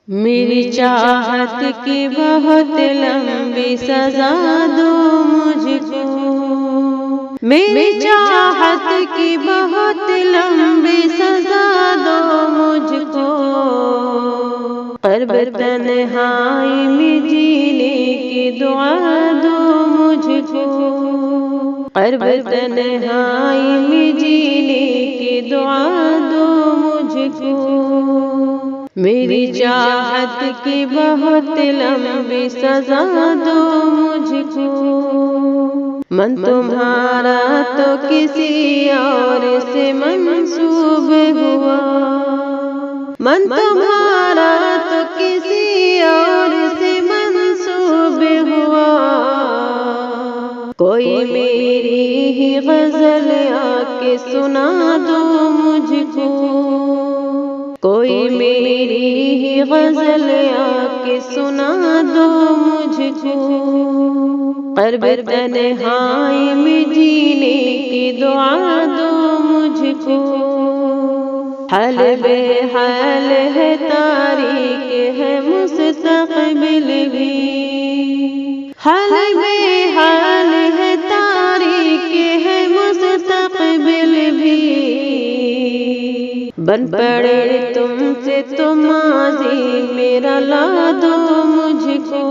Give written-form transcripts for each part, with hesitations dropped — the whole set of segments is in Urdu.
میری چاہت کی بہت لمبی سزا دو مجھ کو، میری چاہت کی بہت لمبی سزا دو مجھ کو، قرب تنہائی میں جینے کی دعا دو مجھ کو، قرب تنہائی میں جینے کی دعا دو مجھ کو، میری چاہت کی بہت لمبی سزا دو مجھ کو، من تمہارا تو کسی اور سے منسوب ہوا، من تمہارا تو کسی اور سے منسوب ہوا، کوئی میری ہی غزل آ کے سنا دو مجھ کو، کوئی میری ہی غزل آ کے سنا دو مجھ کو، قرب تنہائی میں جینے کی دعا دو مجھ کو، حال بے حال ہے تاریک ہے مستقبل بھی، حال بے حال ہے تاریک ہے مستقبل بھی، بن پڑے تم سے تو ماضی میرا لا دو مجھ کو،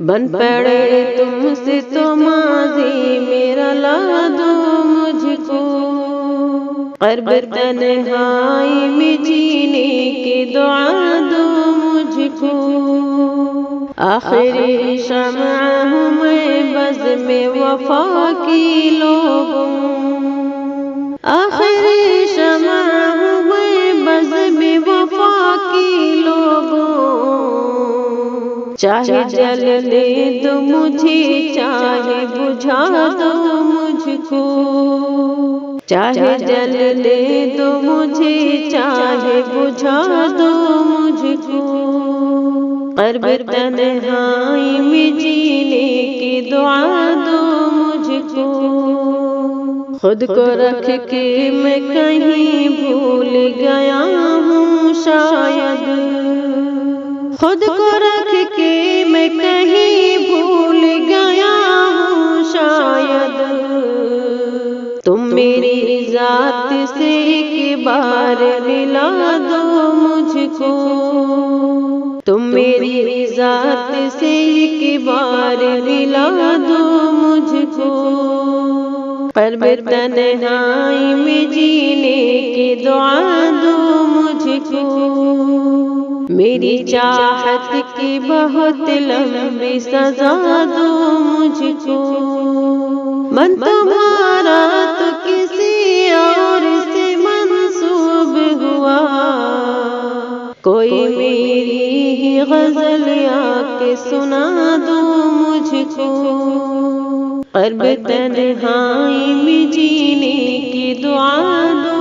بن پڑے تم سے تو ماضی میرا لا دو مجھ کو، قرب تنہائی میں جینے کی دعا دو مجھ کو، آخری شمع ہوں میں بزم وفا کی لوگوں، آخری شمع ہوں میں بزم وفا کی لوگوں، چاہے جلنے دو مجھے چاہے بجھا دو مجھ کو، چاہے جلنے دو مجھے چاہے بجھا دو مجھ کو، قرب تنہائی میں جینے کی دعا دو مجھ کو، خود کو رکھ کے میں کہیں بھول گیا ہوں شاید، خود کو رکھ کے میں کہیں بھول گیا ہوں شاید، تم میری ذات سے ایک بار ملا دو مجھ کو، تم میری ذات سے ایک بار ملا دو مجھ کو، قرب تنہائی میں جینے کی دعا دو مجھ کو، میری چاہت کی بہت لمبی سزا دو مجھ کو، من تمہارا تو کسی اور سے منسوب ہوا، کوئی میری ہی غزل آ کے سنا دو مجھ کو، قرب تنہائی میں جینے کی دعا دو